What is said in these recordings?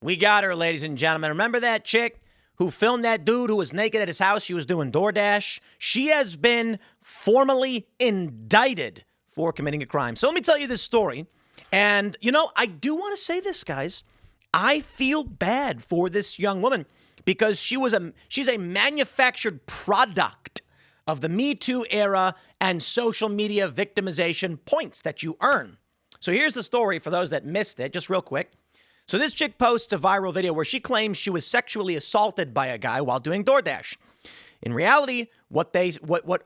We got her, ladies and gentlemen. Remember that chick who filmed that dude who was naked at his house? She was doing DoorDash. She has been formally indicted for committing a crime. So let me tell you this story. And, I do want to say this, guys. I feel bad for this young woman because she's a manufactured product of the Me Too era and social media victimization points that you earn. So here's the story for those that missed it, just real quick. So this chick posts a viral video where she claims she was sexually assaulted by a guy while doing DoorDash. In reality, what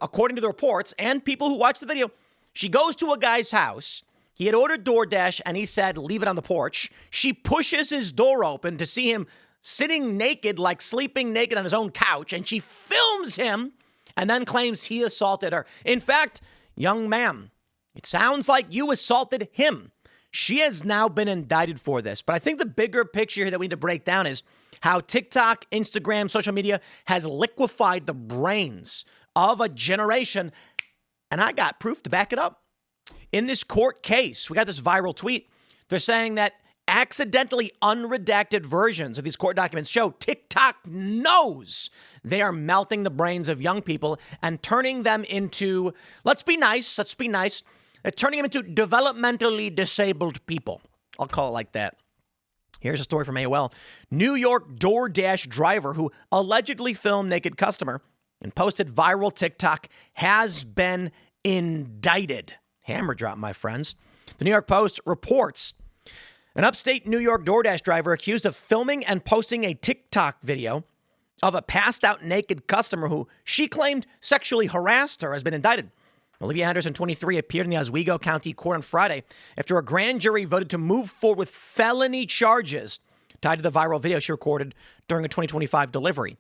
according to the reports and people who watched the video, she goes to a guy's house. He had ordered DoorDash and he said, leave it on the porch. She pushes his door open to see him sitting naked, like sleeping naked on his own couch. And she films him and then claims he assaulted her. In fact, young ma'am, it sounds like you assaulted him. She has now been indicted for this. But I think the bigger picture here that we need to break down is how TikTok, Instagram, social media has liquefied the brains of a generation. And I got proof to back it up. In this court case, we got this viral tweet. They're saying that accidentally unredacted versions of these court documents show TikTok knows they are melting the brains of young people and turning them into, let's be nice, turning them into developmentally disabled people. I'll call it like that. Here's a story from AOL. New York DoorDash driver who allegedly filmed naked customer and posted viral TikTok has been indicted. Hammer drop, my friends. The New York Post reports an upstate New York DoorDash driver accused of filming and posting a TikTok video of a passed out naked customer who she claimed sexually harassed her has been indicted. Olivia Henderson, 23, appeared in the Oswego County Court on Friday after a grand jury voted to move forward with felony charges tied to the viral video she recorded during a 2025 delivery.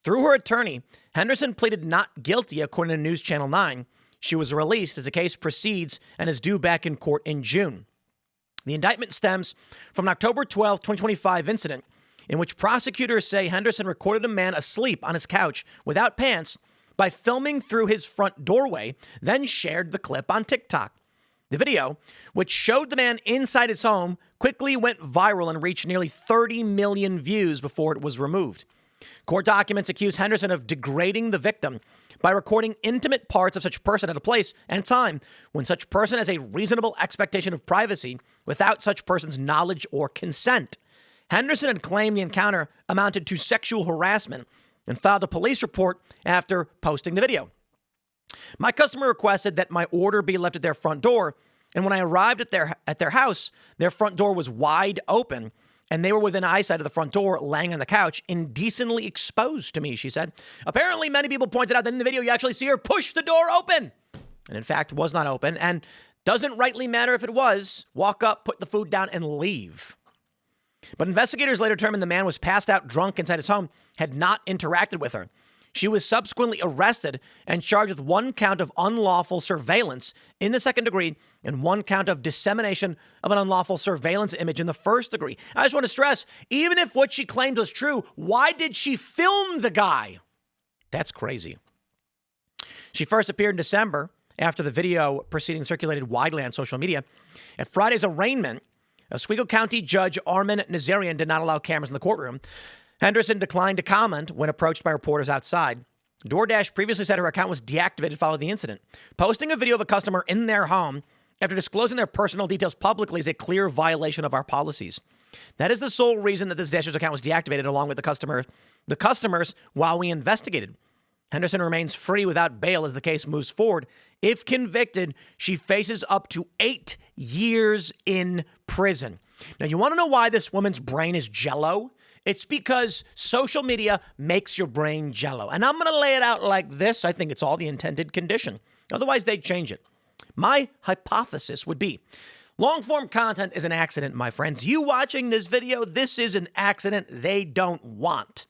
Through her attorney, Henderson pleaded not guilty, according to News Channel 9. She was released as the case proceeds and is due back in court in June. The indictment stems from an October 12, 2025 incident in which prosecutors say Henderson recorded a man asleep on his couch without pants by filming through his front doorway, then shared the clip on TikTok. The video, which showed the man inside his home, quickly went viral and reached nearly 30 million views before it was removed. Court documents accuse Henderson of degrading the victim by recording intimate parts of such person at a place and time when such person has a reasonable expectation of privacy without such person's knowledge or consent. Henderson had claimed the encounter amounted to sexual harassment and filed a police report after posting the video. My customer requested that my order be left at their front door, and when I arrived at their house, their front door was wide open, and they were within eyesight of the front door, laying on the couch, indecently exposed to me, she said. Apparently, many people pointed out that in the video, you actually see her push the door open. And in fact, was not open, and doesn't rightly matter if it was. Walk up, put the food down, and leave. But investigators later determined the man was passed out drunk inside his home, had not interacted with her. She was subsequently arrested and charged with 1 count of unlawful surveillance in the second degree and 1 count of dissemination of an unlawful surveillance image in the first degree. I just want to stress, even if what she claimed was true, why did she film the guy? That's crazy. She first appeared in December after the video proceeding circulated widely on social media. At Friday's arraignment, Oswego County Judge Armin Nazarian did not allow cameras in the courtroom. Henderson declined to comment when approached by reporters outside. DoorDash previously said her account was deactivated following the incident. Posting a video of a customer in their home after disclosing their personal details publicly is a clear violation of our policies. That is the sole reason that this Dasher's account was deactivated along with the customers while we investigated. Henderson remains free without bail as the case moves forward. If convicted, she faces up to 8 years in prison. Now, you want to know why this woman's brain is jello? It's because social media makes your brain jello. And I'm going to lay it out like this. I think it's all the intended condition. Otherwise, they'd change it. My hypothesis would be long-form content is an accident, my friends. You watching this video, this is an accident they don't want.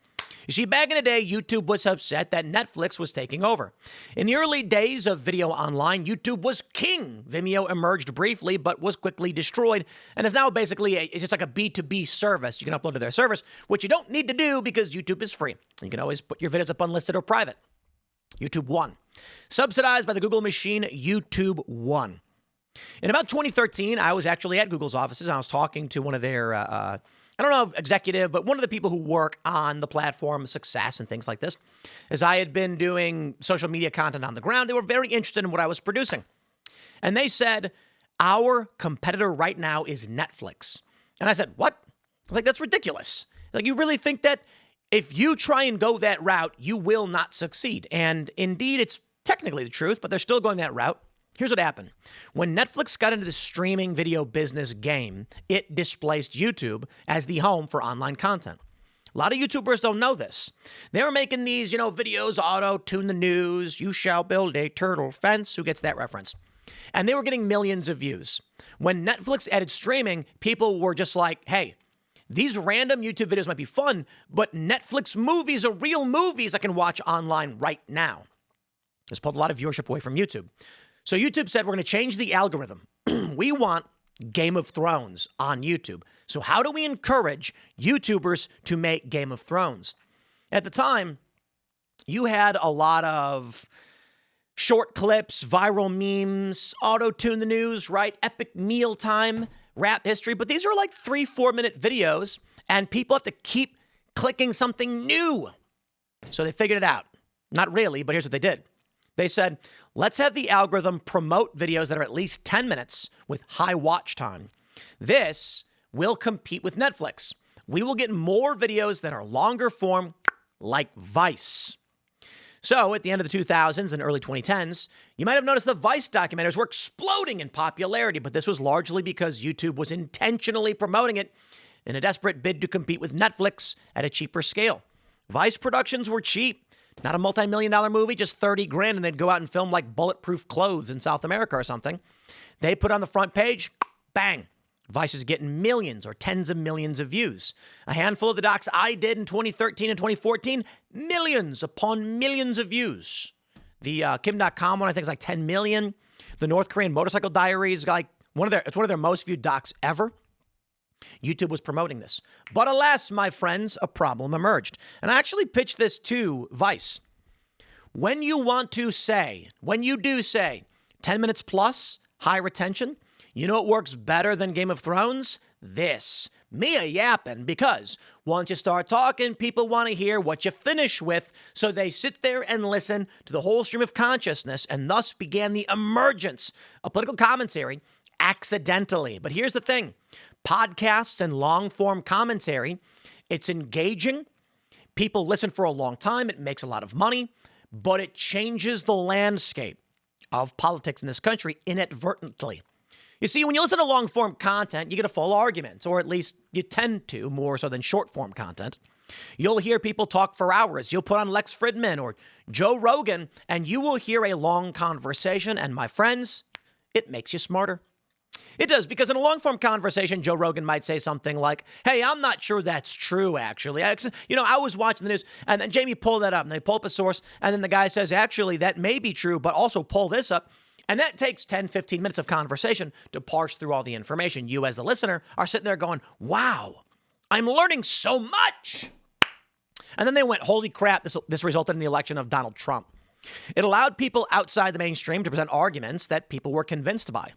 You see, back in the day, YouTube was upset that Netflix was taking over. In the early days of video online, YouTube was king. Vimeo emerged briefly, but was quickly destroyed, and is now basically it's just like a B2B service. You can upload to their service, which you don't need to do because YouTube is free. You can always put your videos up unlisted or private. YouTube won. Subsidized by the Google machine, YouTube won. In about 2013, I was actually at Google's offices. I was talking to one of their I don't know, executive, but one of the people who work on the platform, Success and things like this, as I had been doing social media content on the ground, they were very interested in what I was producing. And they said, our competitor right now is Netflix. And I said, what? I was like, that's ridiculous. Like, you really think that if you try and go that route, you will not succeed? And indeed, it's technically the truth, but they're still going that route. Here's what happened. When Netflix got into the streaming video business game, it displaced YouTube as the home for online content. A lot of YouTubers don't know this. They were making these, videos, auto-tune the news, you shall build a turtle fence. Who gets that reference? And they were getting millions of views. When Netflix added streaming, people were just like, hey, these random YouTube videos might be fun, but Netflix movies are real movies I can watch online right now. This pulled a lot of viewership away from YouTube. So YouTube said, we're going to change the algorithm. We want Game of Thrones on YouTube. So how do we encourage YouTubers to make Game of Thrones? At the time, you had a lot of short clips, viral memes, auto-tune the news, right? Epic mealtime, rap history. But these are like 3-4 minute videos, and people have to keep clicking something new. So they figured it out. Not really, but here's what they did. They said, let's have the algorithm promote videos that are at least 10 minutes with high watch time. This will compete with Netflix. We will get more videos that are longer form, like Vice. So at the end of the 2000s and early 2010s, you might have noticed the Vice documentaries were exploding in popularity, but this was largely because YouTube was intentionally promoting it in a desperate bid to compete with Netflix at a cheaper scale. Vice productions were cheap. Not a multi-million-dollar movie, just $30,000, and they'd go out and film like Bulletproof Clothes in South America or something. They put on the front page, bang, Vice is getting millions or tens of millions of views. A handful of the docs I did in 2013 and 2014, millions upon millions of views. The Kim.com one, I think, is like 10 million. The North Korean Motorcycle Diaries, like it's one of their most viewed docs ever. YouTube was promoting this. But alas, my friends, a problem emerged. And I actually pitched this to Vice. When you do say 10 minutes plus, high retention, you know what works better than Game of Thrones? This. Mia yapping, because once you start talking, people want to hear what you finish with, so they sit there and listen to the whole stream of consciousness, and thus began the emergence of political commentary accidentally. But here's the thing. Podcasts and long-form commentary, it's engaging. People listen for a long time. It makes a lot of money, but it changes the landscape of politics in this country inadvertently. You see, when you listen to long-form content, you get a full argument, or at least you tend to, more so than short-form content. You'll hear people talk for hours. You'll put on Lex Fridman or Joe Rogan, and you will hear a long conversation, and my friends, it makes you smarter. It does, because in a long-form conversation, Joe Rogan might say something like, hey, I'm not sure that's true, actually. I was watching the news, and then Jamie pulled that up, and they pull up a source, and then the guy says, actually, that may be true, but also pull this up. And that takes 10, 15 minutes of conversation to parse through all the information. You, as the listener, are sitting there going, wow, I'm learning so much. And then they went, holy crap, this resulted in the election of Donald Trump. It allowed people outside the mainstream to present arguments that people were convinced by.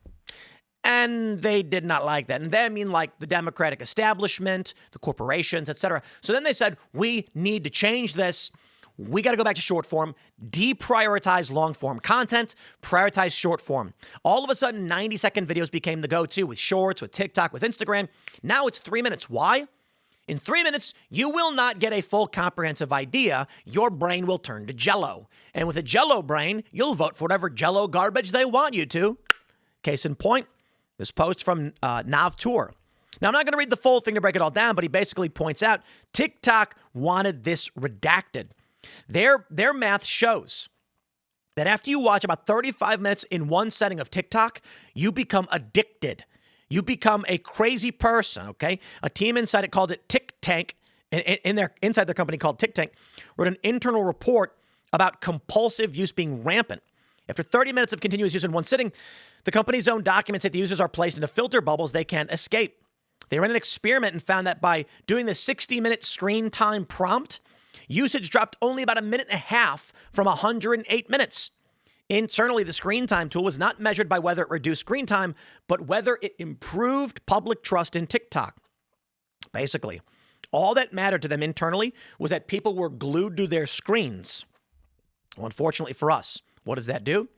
And they did not like that. And they mean like the Democratic establishment, the corporations, etc. So then they said, we need to change this. We got to go back to short form, deprioritize long form content, prioritize short form. All of a sudden, 90-second videos became the go-to with Shorts, with TikTok, with Instagram. Now it's 3 minutes. Why? In 3 minutes, you will not get a full comprehensive idea. Your brain will turn to Jell-O. And with a Jell-O brain, you'll vote for whatever Jell-O garbage they want you to. Case in point, this post from Nav Tour. Now, I'm not going to read the full thing to break it all down, but he basically points out TikTok wanted this redacted. Their math shows that after you watch about 35 minutes in one setting of TikTok, you become addicted. You become a crazy person, okay? A team inside it called it Tick Tank, inside their company called Tick Tank, wrote an internal report about compulsive use being rampant. After 30 minutes of continuous use in one sitting, the company's own documents that the users are placed into filter bubbles they can't escape. They ran an experiment and found that by doing the 60-minute screen time prompt, usage dropped only about a minute and a half from 108 minutes. Internally, the screen time tool was not measured by whether it reduced screen time, but whether it improved public trust in TikTok. basically. All that mattered to them internally was that people were glued to their screens. Well, unfortunately for us, what does that do?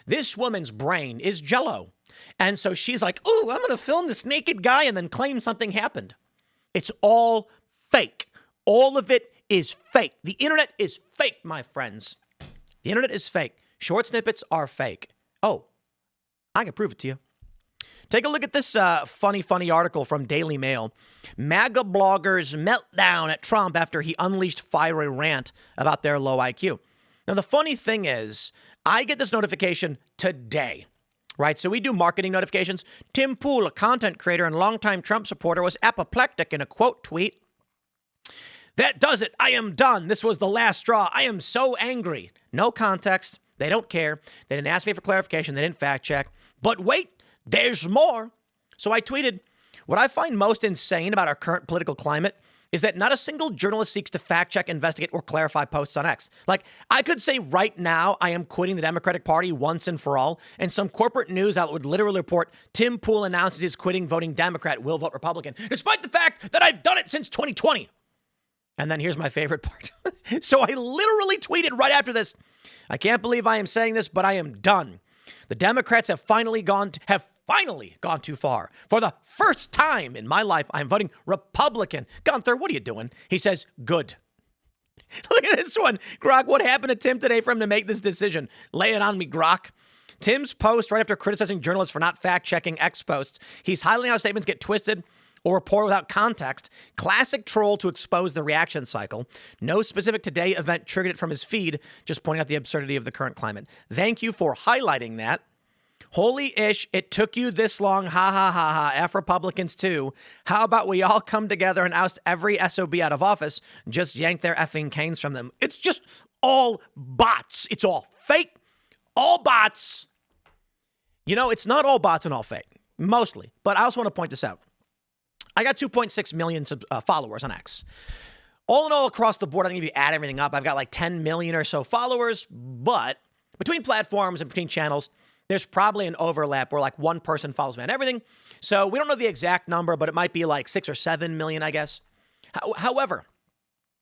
This woman's brain is jello. And so she's like, oh, I'm going to film this naked guy and then claim something happened. It's all fake. All of it is fake. The internet is fake, my friends. The internet is fake. Short snippets are fake. Oh, I can prove it to you. Take a look at this funny article from Daily Mail. MAGA bloggers meltdown at Trump after he unleashed fiery rant about their low IQ. Now, the funny thing is, I get this notification today, right? So we do marketing notifications. Tim Pool, a content creator and longtime Trump supporter, was apoplectic in a quote tweet. That does it. I am done. This was the last straw. I am so angry. No context. They don't care. They didn't ask me for clarification. They didn't fact check. But wait, there's more. So I tweeted, what I find most insane about our current political climate is that not a single journalist seeks to fact check, investigate, or clarify posts on X. Like, I could say right now I am quitting the Democratic Party once and for all, and some corporate news outlet would literally report Tim Pool announces he's quitting, voting Democrat, will vote Republican, despite the fact that I've done it since 2020. And then here's my favorite part. So I literally tweeted right after this, I can't believe I am saying this, but I am done. The Democrats have finally gone too far. For the first time in my life, I'm voting Republican. Gunther, what are you doing? He says, good. Look at this one. Grok, what happened to Tim today for him to make this decision? Lay it on me, Grok. Tim's post right after criticizing journalists for not fact-checking X posts. He's highlighting how statements get twisted or reported without context. Classic troll to expose the reaction cycle. No specific today event triggered it from his feed, just pointing out the absurdity of the current climate. Thank you for highlighting that. Holy ish, it took you this long. Ha ha ha ha. F Republicans too. How about we all come together and oust every SOB out of office? Just yank their effing canes from them. It's just all bots. It's all fake. All bots. You know, it's not all bots and all fake. Mostly. But I also want to point this out. I got 2.6 million followers on X. All in all, across the board, I think if you add everything up, I've got like 10 million or so followers. But between platforms and between channels, there's probably an overlap where like one person follows me on everything. So we don't know the exact number, but it might be like 6 or 7 million, I guess. However,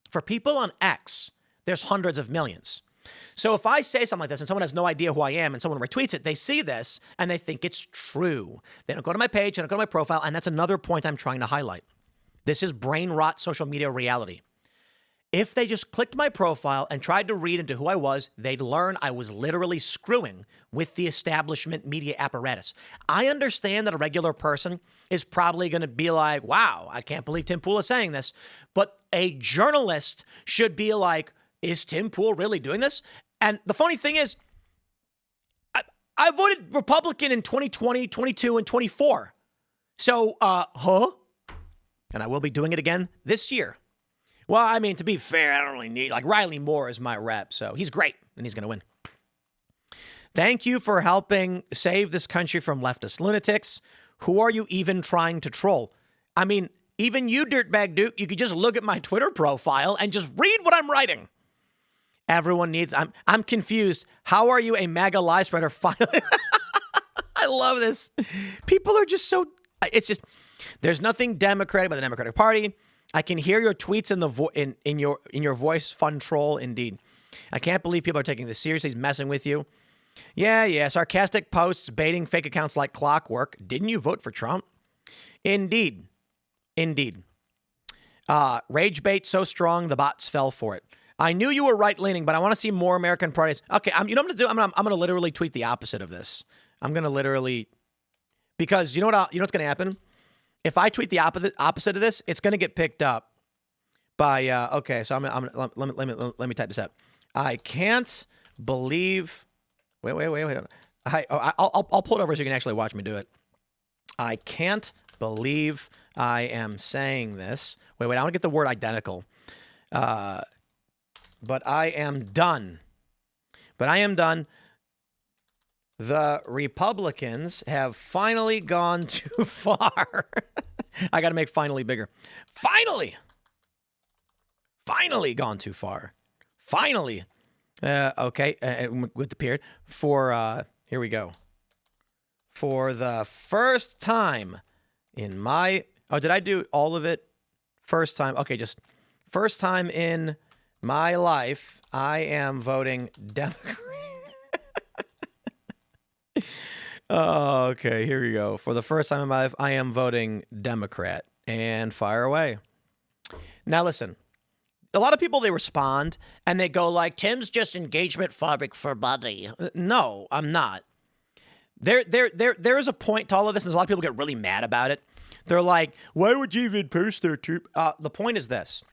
for people on X, there's hundreds of millions. So if I say something like this and someone has no idea who I am and someone retweets it, they see this and they think it's true. They don't go to my page, they don't go to my profile, and that's another point I'm trying to highlight. This is brain rot social media reality. If they just clicked my profile and tried to read into who I was, they'd learn I was literally screwing with the establishment media apparatus. I understand that a regular person is probably going to be like, wow, I can't believe Tim Pool is saying this. But a journalist should be like, is Tim Pool really doing this? And the funny thing is, I voted Republican in 2020, 22, and 24. So, And I will be doing it again this year. Well, I mean, to be fair, I don't really need, like, Riley Moore is my rep, so he's great, and he's going to win. Thank you for helping save this country from leftist lunatics. Who are you even trying to troll? I mean, even you, Dirtbag Duke, you could just look at my Twitter profile and just read what I'm writing. Everyone needs, I'm confused. How are you a MAGA lie spreader finally? I love this. People are just so, it's just, there's nothing democratic about the Democratic Party. I can hear your tweets in your voice, fun troll, indeed. I can't believe people are taking this seriously. He's messing with you. Yeah, sarcastic posts, baiting fake accounts like clockwork. Didn't you vote for Trump? Indeed. Rage bait so strong, the bots fell for it. I knew you were right-leaning, but I want to see more American parties. Okay, you know what I'm going to do? I'm going to literally tweet the opposite of this. I'm going to literally, because you know what's going to happen? If I tweet the opposite of this, it's going to get picked up by, okay, so let me type this out. I can't believe, wait. I'll pull it over so you can actually watch me do it. I can't believe I am saying this. Wait, I want to get the word identical. But I am done. The Republicans have finally gone too far. I got to make finally bigger. Finally gone too far. Finally. Okay. With the period. Here we go. For the first time in my, did I do all of it? First time. Okay, just first time in my life, I am voting Democrat. Oh, okay, here we go. For the first time in my life, I am voting Democrat. And fire away. Now, listen. A lot of people, they respond and they go like, Tim's just engagement phobic for money. No, I'm not. There is a point to all of this, and a lot of people get really mad about it. They're like, why would you even post there? The point is this.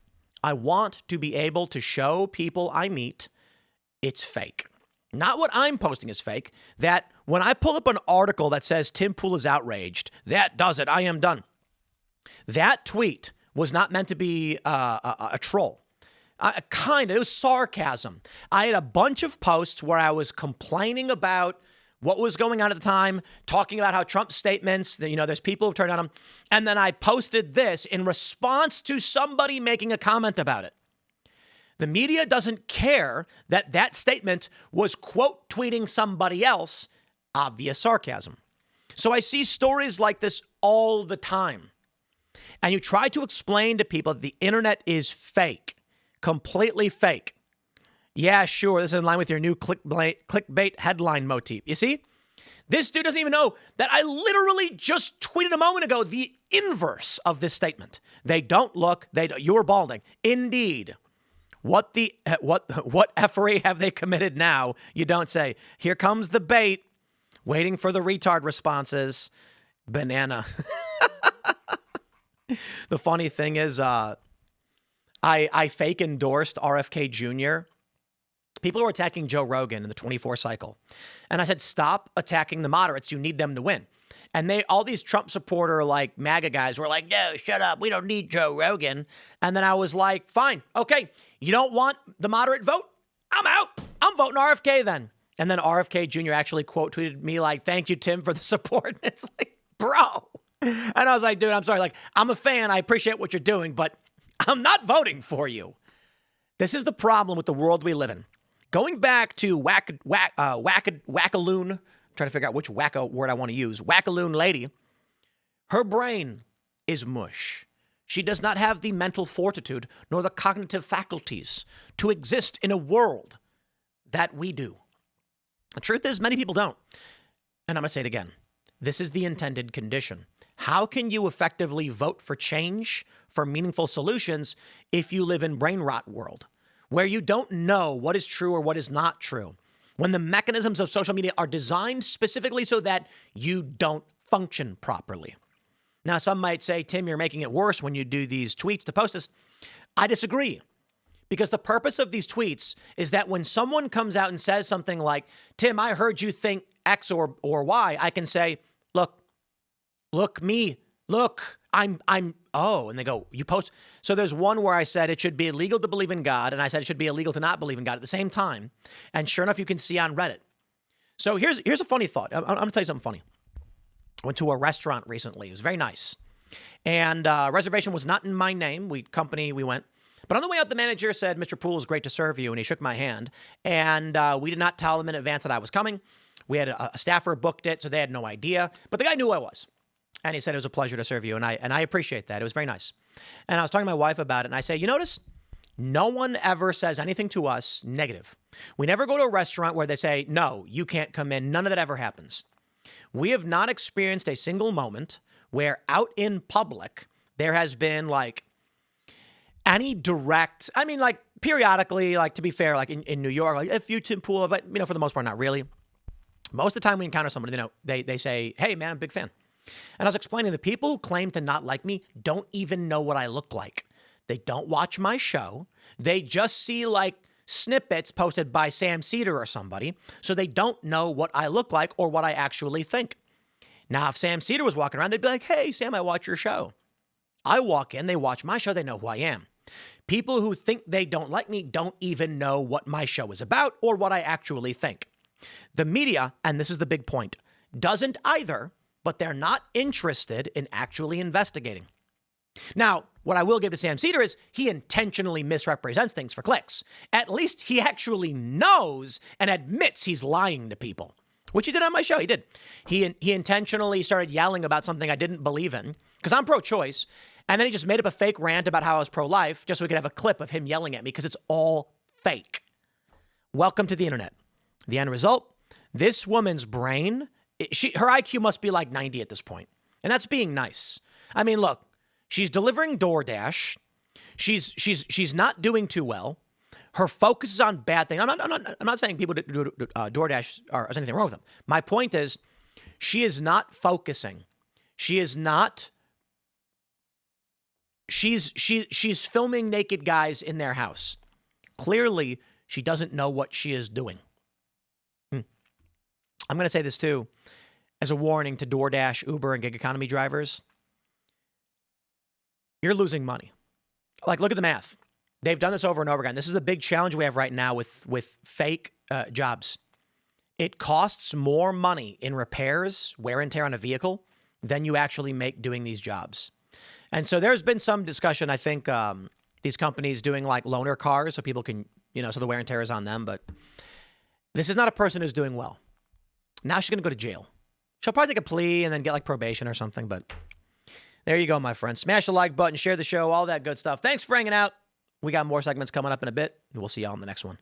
I want to be able to show people I meet it's fake. Not what I'm posting is fake. That when I pull up an article that says Tim Pool is outraged, that does it. I am done. That tweet was not meant to be a troll. It was sarcasm. I had a bunch of posts where I was complaining about what was going on at the time, talking about how Trump's statements, there's people who've turned on him. And then I posted this in response to somebody making a comment about it. The media doesn't care that that statement was quote tweeting somebody else, obvious sarcasm. So I see stories like this all the time. And you try to explain to people that the internet is fake. Completely fake. Yeah, sure. This is in line with your new clickbait headline motif. You see? This dude doesn't even know that I literally just tweeted a moment ago the inverse of this statement. They don't look. You're balding. Indeed. What effery have they committed now? You don't say. Here comes the bait. Waiting for the retard responses. Banana. The funny thing is, I fake endorsed RFK Jr. People were attacking Joe Rogan in the 24 cycle. And I said, stop attacking the moderates. You need them to win. And all these Trump supporter, like MAGA guys were like, no, shut up. We don't need Joe Rogan. And then I was like, fine. Okay. You don't want the moderate vote? I'm out. I'm voting RFK then. And then RFK Jr. actually quote tweeted me like, thank you, Tim, for the support. And it's like, bro. And I was like, dude, I'm sorry. Like, I'm a fan. I appreciate what you're doing, but I'm not voting for you. This is the problem with the world we live in. Going back to Wackaloon, trying to figure out which wacko word I want to use. Wackaloon lady, her brain is mush. She does not have the mental fortitude nor the cognitive faculties to exist in a world that we do. The truth is, many people don't. And I'm going to say it again. This is the intended condition. How can you effectively vote for change, for meaningful solutions, if you live in brain rot world, where you don't know what is true or what is not true, when the mechanisms of social media are designed specifically so that you don't function properly? Now, some might say, Tim, you're making it worse when you do these tweets to post this. I disagree. Because the purpose of these tweets is that when someone comes out and says something like, Tim, I heard you think X or Y, I can say, look, and they go, you post. So there's one where I said it should be illegal to believe in God, and I said it should be illegal to not believe in God at the same time. And sure enough, you can see on Reddit. So here's a funny thought. I'm going to tell you something funny. I went to a restaurant recently. It was very nice. And reservation was not in my name. We went. But on the way out, the manager said, Mr. Poole, it's great to serve you. And he shook my hand. And we did not tell him in advance that I was coming. We had a staffer booked it, so they had no idea. But the guy knew who I was. And he said, it was a pleasure to serve you. And I appreciate that. It was very nice. And I was talking to my wife about it. And I say, you notice, no one ever says anything to us negative. We never go to a restaurant where they say, no, you can't come in. None of that ever happens. We have not experienced a single moment where out in public, there has been like any direct, periodically, to be fair, in New York, if you Tim Pool, but for the most part, not really. Most of the time we encounter somebody, they say, hey man, I'm a big fan. And I was explaining the people who claim to not like me don't even know what I look like. They don't watch my show. They just see snippets posted by Sam Cedar or somebody. So they don't know what I look like or what I actually think. Now, if Sam Cedar was walking around, they'd be like, hey, Sam, I watch your show. I walk in, they watch my show, they know who I am. People who think they don't like me don't even know what my show is about or what I actually think. The media, and this is the big point, doesn't either, but they're not interested in actually investigating. Now, what I will give to Sam Cedar is he intentionally misrepresents things for clicks. At least he actually knows and admits he's lying to people, which he did on my show. He did. He intentionally started yelling about something I didn't believe in because I'm pro-choice. And then he just made up a fake rant about how I was pro-life just so we could have a clip of him yelling at me because it's all fake. Welcome to the internet. The end result, this woman's brain, her IQ must be like 90 at this point. And that's being nice. I mean, look, she's delivering DoorDash. She's not doing too well. Her focus is on bad things. I'm not saying people do DoorDash or there's anything wrong with them. My point is, she is not focusing. She's filming naked guys in their house. Clearly, she doesn't know what she is doing. I'm going to say this too, as a warning to DoorDash, Uber, and gig economy drivers. You're losing money. Like, look at the math. They've done this over and over again. This is a big challenge we have right now with fake jobs. It costs more money in repairs, wear and tear on a vehicle, than you actually make doing these jobs. And so there's been some discussion, I think, these companies doing like loaner cars so people can, so the wear and tear is on them. But this is not a person who's doing well. Now she's going to go to jail. She'll probably take a plea and then get like probation or something. But there you go, my friend. Smash the like button, share the show, all that good stuff. Thanks for hanging out. We got more segments coming up in a bit. We'll see y'all in the next one.